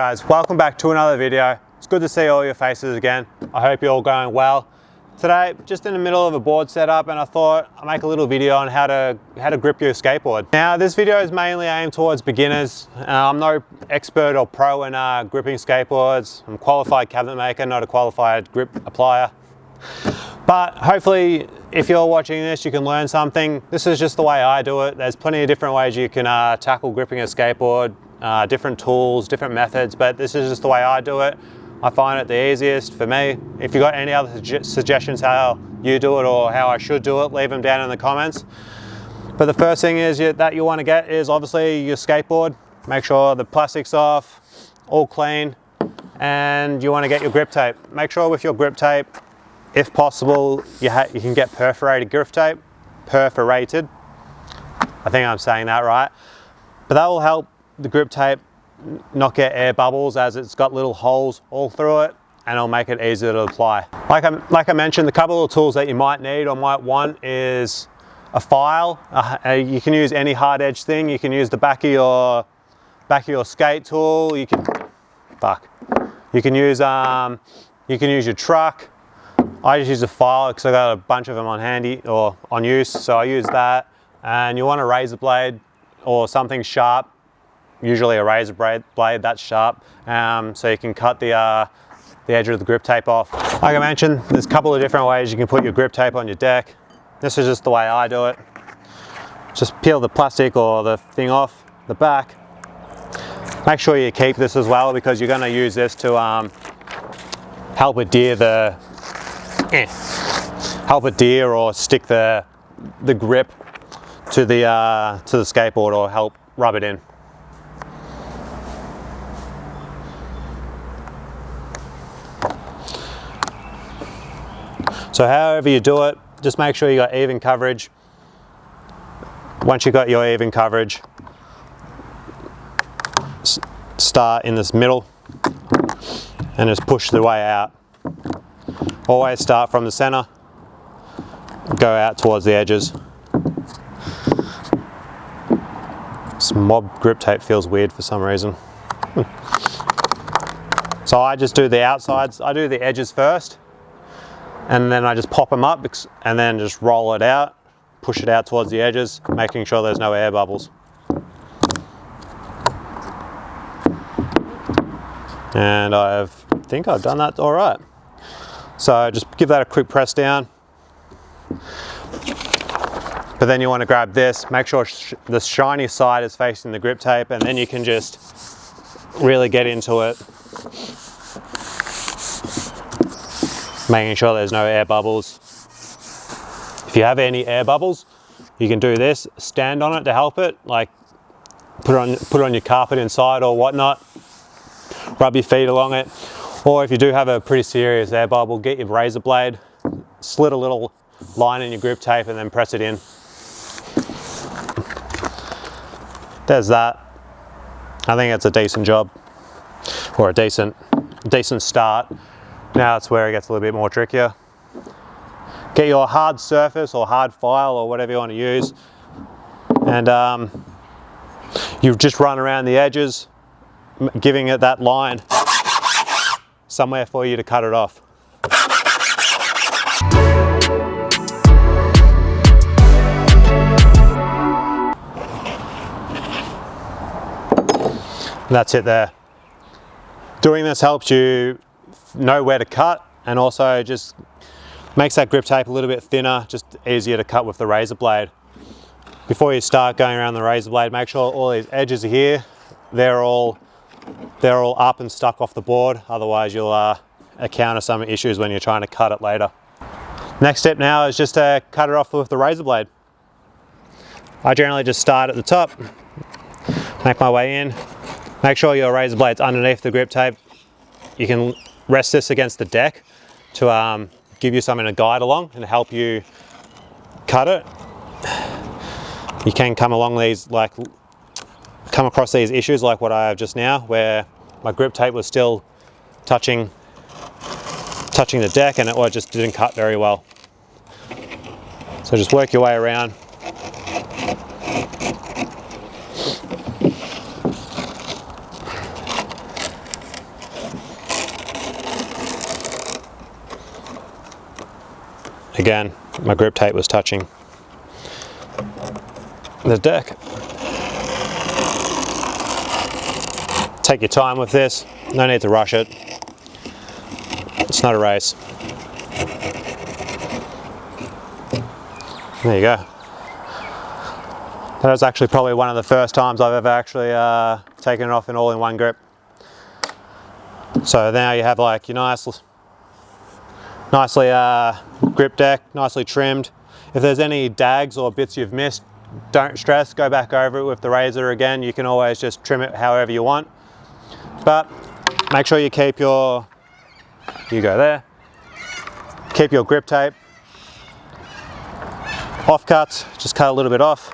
guys, welcome back to another video. It's good to see all your faces again. I hope you're all going well. Today, just in the middle of a board setup, and I thought I'd make a little video on how to grip your skateboard. Now, this video is mainly aimed towards beginners. I'm no expert or pro in gripping skateboards. I'm a qualified cabinet maker, not a qualified grip applier. But hopefully, if you're watching this, you can learn something. This is just the way I do it. There's plenty of different ways you can tackle gripping a skateboard, different tools, different methods, but this is just the way I do it. I find it the easiest for me. If you've got any other suggestions how you do it or how I should do it, leave them down in the comments. But the first thing is that you want to get is obviously your skateboard. Make sure the plastic's off, all clean, and you want to get your grip tape. Make sure with your grip tape, if possible, you can get perforated grip tape. Perforated. I think I'm saying that right. But that will help the grip tape not get air bubbles, as it's got little holes all through it, and it'll make it easier to apply. Like I mentioned, the couple of tools that you might need or might want is a file. You can use any hard edge thing. You can use the back of your skate tool. You can use your truck. I just use a file because I got a bunch of them on handy or on use, so I use that. And you want a razor blade or something sharp. Usually a razor blade that's sharp, so you can cut the edge of the grip tape off. Like I mentioned, there's a couple of different ways you can put your grip tape on your deck. This is just the way I do it. Just peel the plastic or the thing off the back. Make sure you keep this as well, because you're going to use this to help adhere or stick the grip to the skateboard, or help rub it in. So however you do it, just make sure you got even coverage. Once you got your even coverage, start in this middle and just push the way out. Always start from the center, go out towards the edges. This mob grip tape feels weird for some reason. So I just do the outsides, I do the edges first, and then I just pop them up and then just roll it out, push it out towards the edges, making sure there's no air bubbles. And I think I've done that all right. So just give that a quick press down. But then you want to grab this, make sure the shiny side is facing the grip tape, and then you can just really get into it, making sure there's no air bubbles. If you have any air bubbles, you can do this, stand on it to help it, like put it on your carpet inside or whatnot, rub your feet along it. Or if you do have a pretty serious air bubble, get your razor blade, slit a little line in your grip tape, and then press it in. There's that. I think it's a decent job, or a decent start. Now it's where it gets a little bit more trickier. Get your hard surface or hard file or whatever you want to use, and you just run around the edges, giving it that line somewhere for you to cut it off. And that's it there. Doing this helps you know where to cut, and also just makes that grip tape a little bit thinner, just easier to cut with the razor blade. Before you start going around the razor blade, make sure all these edges are here. They're all up and stuck off the board, otherwise you'll encounter some issues when you're trying to cut it later. Next step now is just to cut it off with the razor blade. I generally just start at the top, make my way in. Make sure your razor blade's underneath the grip tape. You can rest this against the deck to give you something to guide along and help you cut it. You can come across these issues like what I have just now, where my grip tape was still touching the deck and it just didn't cut very well. So just work your way around. again, my grip tape was touching the deck. Take your time with this, no need to rush it. It's not a race. There you go. That was actually probably one of the first times I've ever actually taken it off in all-in-one grip. So now you have like your nicely grip deck, nicely trimmed. If there's any dags or bits you've missed, don't stress, go back over it with the razor again. You can always just trim it however you want. But make sure you keep your, you go there, keep your grip tape. Offcuts, just cut a little bit off.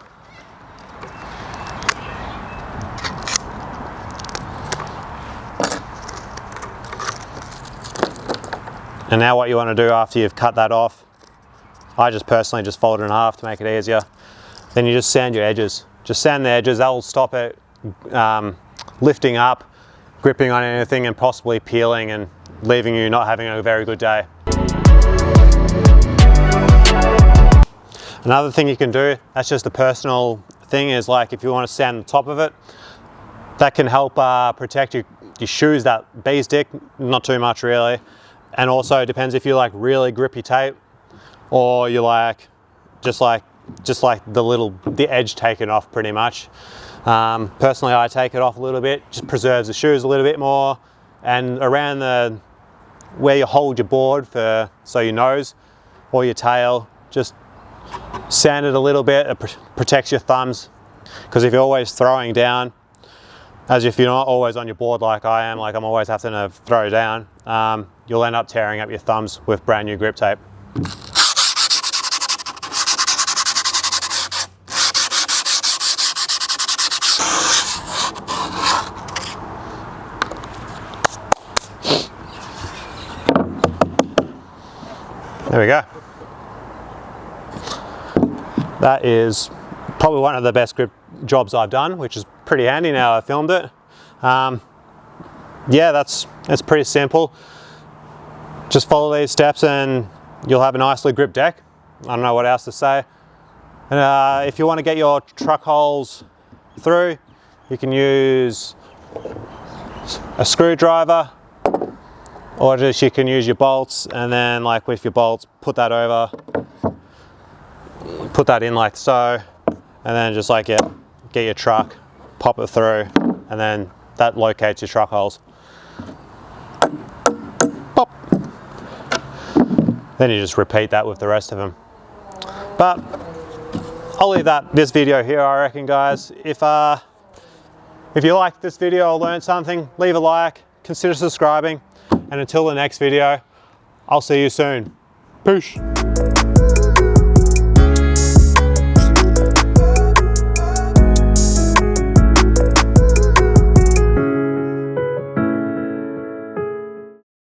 And now what you want to do after you've cut that off, I just personally just fold it in half to make it easier. Then you just sand your edges. Just sand the edges, that will stop it lifting up, gripping on anything and possibly peeling and leaving you not having a very good day. Another thing you can do, that's just a personal thing, is like if you want to sand the top of it, that can help protect your shoes that bees stick, not too much really. And also it depends if you like really grippy tape or you like just like the edge taken off pretty much. Personally I take it off a little bit, just preserves the shoes a little bit more, and around where you hold your board so your nose or your tail, just sand it a little bit. It protects your thumbs, because if you're always throwing down, as if you're not always on your board like I am, like I'm always having to throw down, you'll end up tearing up your thumbs with brand new grip tape. There we go. That is probably one of the best grip jobs I've done, which is pretty handy now I filmed it. Yeah, that's pretty simple. Just follow these steps and you'll have a nicely gripped deck. I don't know what else to say. And if you want to get your truck holes through, you can use a screwdriver, or just you can use your bolts, and then like with your bolts, put that in like so, and then just like get your truck, pop it through, and then that locates your truck holes. Pop. Then you just repeat that with the rest of them. But I'll leave this video here, I reckon, guys. If you liked this video or learned something, leave a like, consider subscribing, and until the next video, I'll see you soon. Peace.